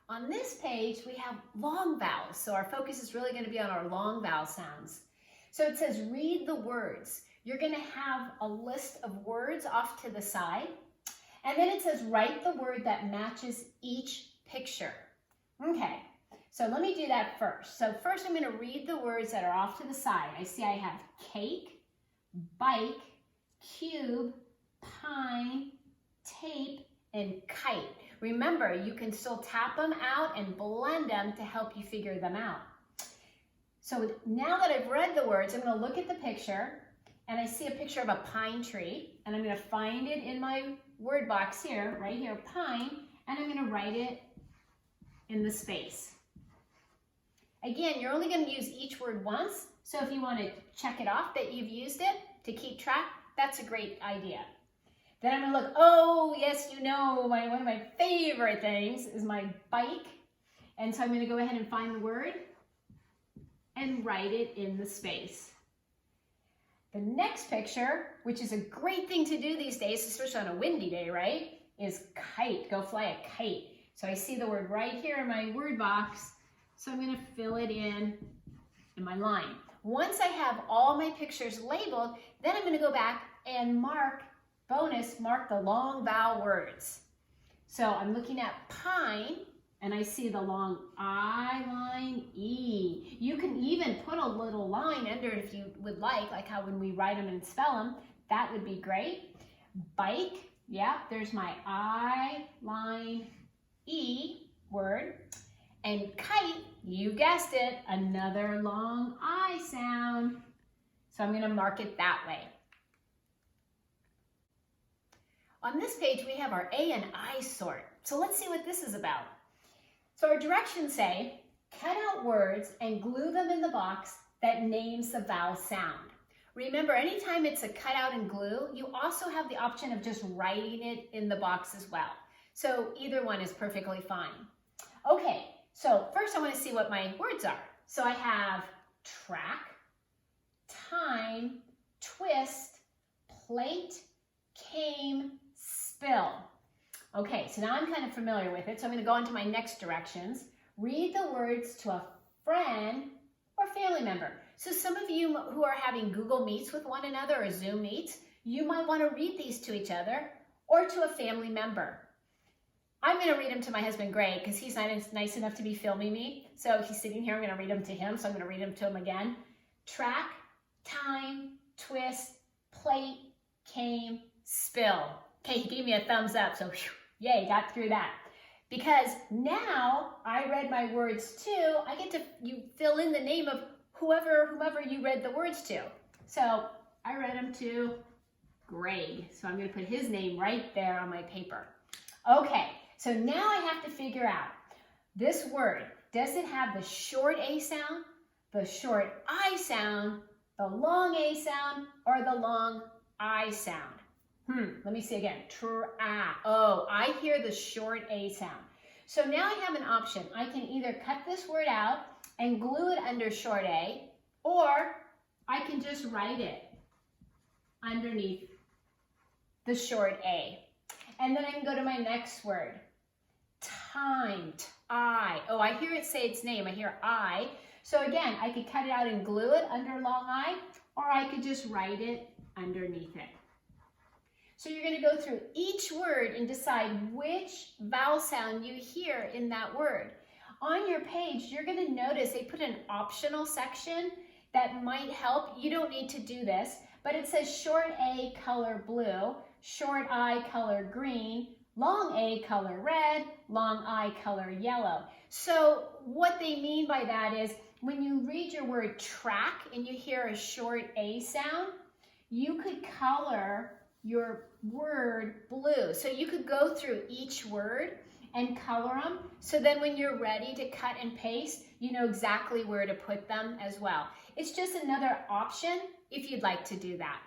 On this page, we have long vowels, so our focus is really going to be on our long vowel sounds. So it says read the words. You're going to have a list of words off to the side, and then it says write the word that matches each picture. Okay, so let me do that first. So first I'm going to read the words that are off to the side. I see I have cake, bike, cube, pine, tape, and kite. Remember, you can still tap them out and blend them to help you figure them out. So now that I've read the words, I'm going to look at the picture, and I see a picture of a pine tree, and I'm going to find it in my word box here, right here, pine, and I'm going to write it in the space. Again, you're only going to use each word once, so if you want to check it off that you've used it to keep track, that's a great idea. Then I'm going to look, oh, yes, you know, one of my favorite things is my bike. And so I'm going to go ahead and find the word and write it in the space. The next picture, which is a great thing to do these days, especially on a windy day, right, is kite. Go fly a kite. So I see the word right here in my word box, so I'm going to fill it in my line. Once I have all my pictures labeled, then I'm going to go back and mark the long vowel words. So I'm looking at pine, and I see the long I line, E. You can even put a little line under it if you would like how when we write them and spell them, that would be great. Bike, yeah, there's my I line, E word. And kite, you guessed it, another long I sound. So I'm going to mark it that way. On this page, we have our A and I sort. So let's see what this is about. So our directions say, cut out words and glue them in the box that names the vowel sound. Remember, anytime it's a cut out and glue, you also have the option of just writing it in the box as well. So either one is perfectly fine. Okay, so first I want to see what my words are. So I have track, time, twist, plate, came, spill. Okay, so now I'm kind of familiar with it, so I'm going to go on to my next directions. Read the words to a friend or family member. So some of you who are having Google Meets with one another or Zoom Meets, you might want to read these to each other or to a family member. I'm going to read them to my husband, Greg, because he's nice enough to be filming me. So he's sitting here, I'm going to read them to him, so I'm going to read them to him again. Track, time, twist, plate, came, spill. Okay, he gave me a thumbs up, so whew, yay, got through that. Because now I read my words too, I get to, you fill in the name of whomever you read the words to. So I read them to Greg, so I'm going to put his name right there on my paper. Okay, so now I have to figure out this word. Does it have the short A sound, the short I sound, the long A sound, or the long I sound? Let me see again. Oh, I hear the short A sound. So now I have an option. I can either cut this word out and glue it under short A, or I can just write it underneath the short A. And then I can go to my next word. Time, I. Oh, I hear it say its name. I hear I. So again, I could cut it out and glue it under long I, or I could just write it underneath it. So you're going to go through each word and decide which vowel sound you hear in that word. On your page, you're going to notice they put an optional section that might help. You don't need to do this, but it says short A color blue, short I color green, long A color red, long I color yellow. So what they mean by that is when you read your word track and you hear a short A sound, you could color your word blue. So you could go through each word and color them. So then when you're ready to cut and paste, you know exactly where to put them as well. It's just another option if you'd like to do that.